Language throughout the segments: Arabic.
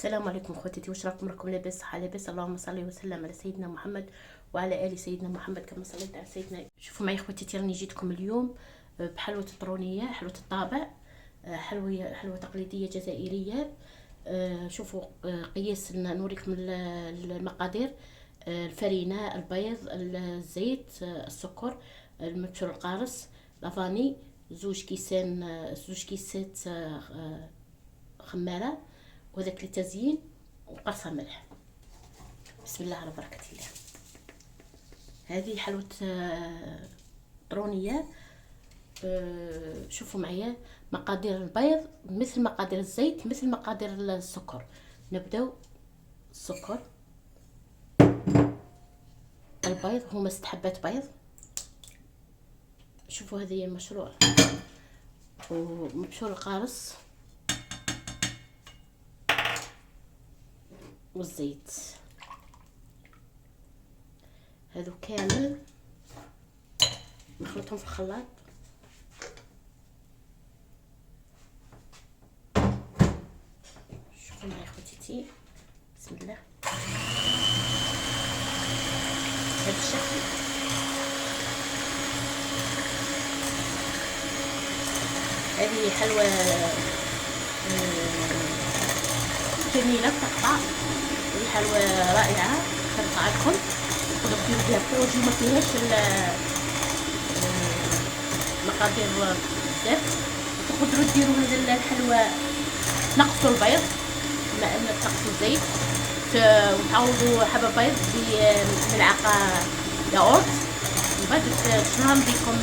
السلام عليكم خواتاتي، واش راكم لاباس؟ صحه لاباس؟ اللهم صل وسلم على سيدنا محمد وعلى ال سيدنا محمد كما صليت على سيدنا. شوفوا معي خواتاتي، راني جيتكم اليوم بحلوه الطرونيه، حلوه الطابع، حلوه تقليديه جزائريه. شوفوا قياس، نوريكم المقادير: الفرينه، البيض، الزيت، السكر، المبشور القارص، لافاني، زوج كيسات خماره، وهذاك للتزيين، وقرصه ملح. بسم الله على بركه الله. هذه حلوه طرونيه. شوفوا معايا مقادير البيض مثل مقادير الزيت مثل مقادير السكر. نبداو السكر، البيض هما 6 حبات بيض. شوفوا هذه المشروع، ومبشور القارص والزيت، هذو كامل نخلطهم في الخلاط. شوفوا معايا خواتاتي، بسم الله. بهذا الشكل هذه حلوه جميله تقطع، الحلوه رائعه تنفع لكم. تقدروا ديروا بها فوجي ما فيهاش مقادير بزاف. تقدروا ديروا هذا الحلوه تنقصوا البيض بما ان تنقصوا الزيت، وتعوضوا حبه بيض بملعقه ياغورت. من بعد تنهم بكم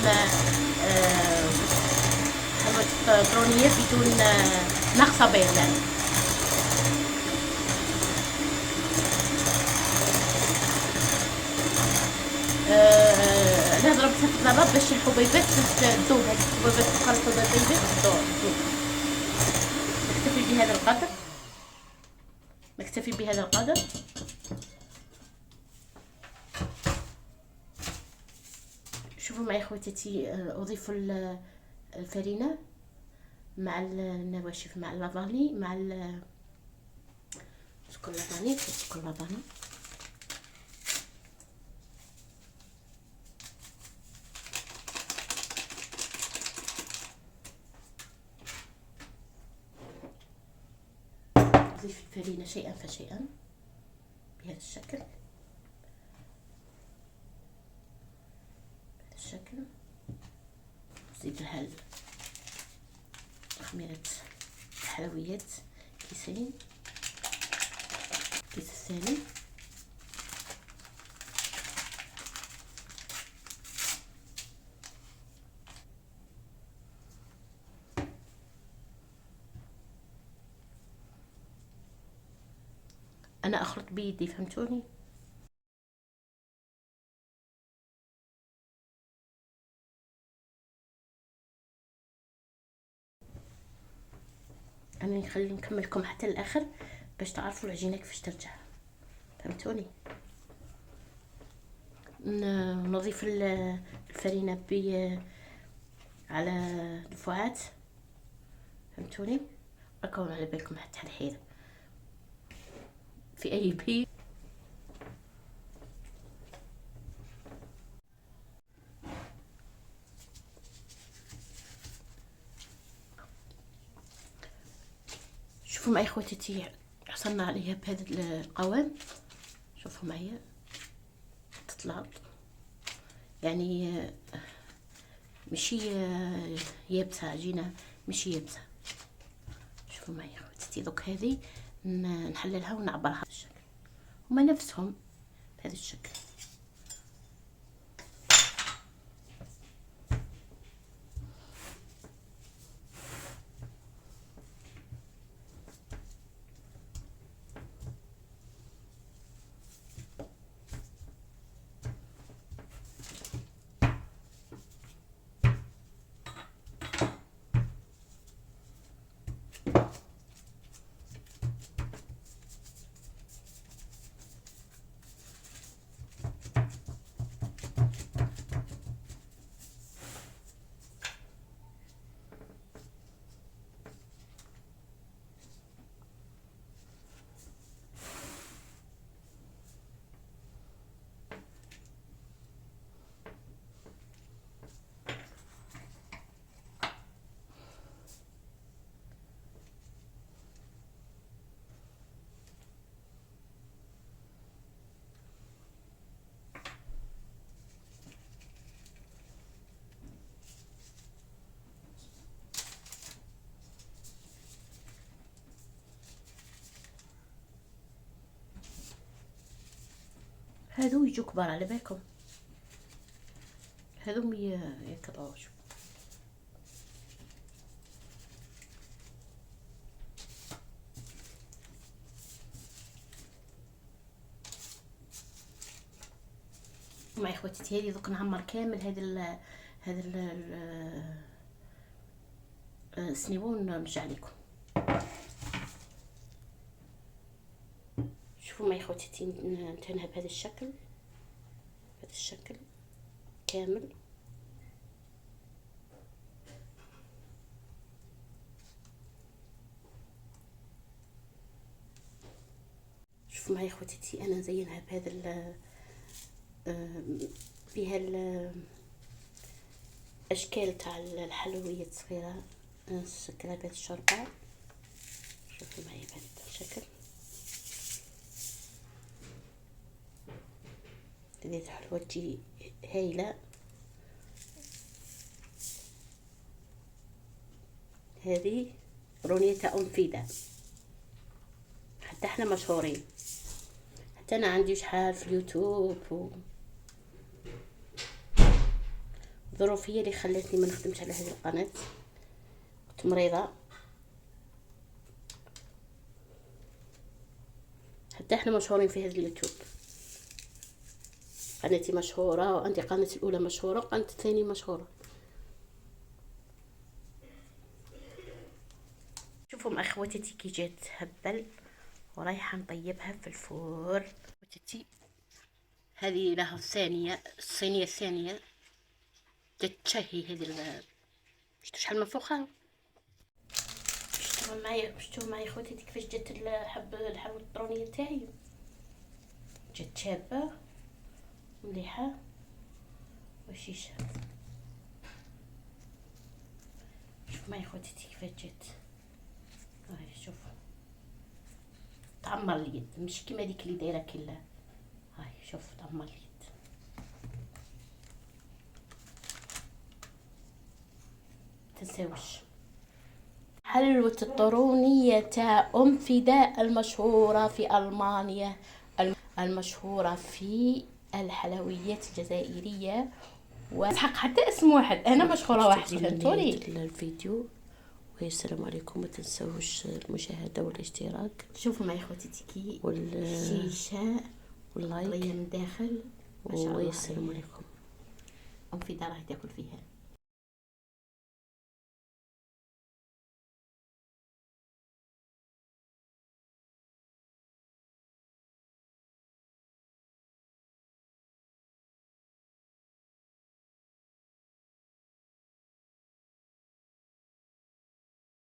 حلوه طرونيه بدون نقص بيض يعني. انا ضربتها في الضرب باش الحبيبات تذوب، هذه الحبيبات تخلطوا الحبيبات تذوب. نكتفي بهذا القدر. شوفوا معي خواتاتي، اضيف الفرينه مع النواشف، مع اللافاني، مع سكر اللافاني. نضيف الفرينه شيئا فشيئا بهذا الشكل. نزيد لها خميره الحلويات، كيسين، الكيس الثاني. انا اخلط بيدي، فهمتوني؟ انا نخلي نكملكم حتى الاخر باش تعرفوا العجينه كيفاش ترجع، فهمتوني؟ نضيف الفرينه على دفعات، فهمتوني؟ راكم على بالكم حتى الحين في اي بيت. شوفوا معي خواتاتي، حصلنا عليها بهذا القوام. شوفوا معي تطلع يعني ماشي يابسه، عجينه ماشي يابسه. شوفوا معي خواتاتي، دوك هذه نحللها ونعبرها بهذا الشكل، هما نفسهم بهذا الشكل. هذو يجوا كبار على بالكم، هذو يكبروا. مع اخواتي هذه دوك نعمر كامل هذا السنيبون نرجع لكم. شوفوا مع اخواتي نتنها بهذا الشكل، بهذا الشكل كامل. شوفوا معي اخواتي انا نزينها بهذا فيها الاشكال تاع الحلويات الصغيره، نشكلها بهذا الشربة. شوفوا معي بهذا الشكل، هذه الحلوة تجي هايله. هذه رونية ام فيدا، حتى احنا مشهورين، حتى انا عندي شحال في اليوتيوب الظروف هي اللي خلتني ما نخدمش على هذه القناه، كنت مريضه. حتى احنا مشهورين في هذا اليوتيوب، قناتي مشهوره، وعندي قناتي الاولى مشهوره وقناتي الثانيه مشهوره. شوفوا مع اخواتي كي جات تهبل ورايحه نطيبها في الفور. اخواتي هذه لها الثانيه، الصينيه الثانيه جات تشهي. هذه شفتوا شحال منفوخه؟ شفتوا معايا اخواتي كيفاش جات الحلوه الطرونيه تاعي، جات شابه مليحه وشيشه. شوفوا معايا اخواتي كيفاش جات، هاي شوفوا تعمر اليد، مش كيما ديك اللي دايره كلها. هاي شوف تعمر اليد. تنساوش حلوة الطرونية تاع ام فداء المشهورة في ألمانيا، المشهورة في الحلويات الجزائرية، وحق حتى اسم واحد، انا مشهورة وحدي. فهمتوني الفيديو، والسلام عليكم. ما تنسوش المشاهدة والاشتراك. شوفوا معي اخوتي تيكي والشيشة واللايك من داخل، ما شاء الله. والسلام عليكم. ام فداء راهي تاكل فيها.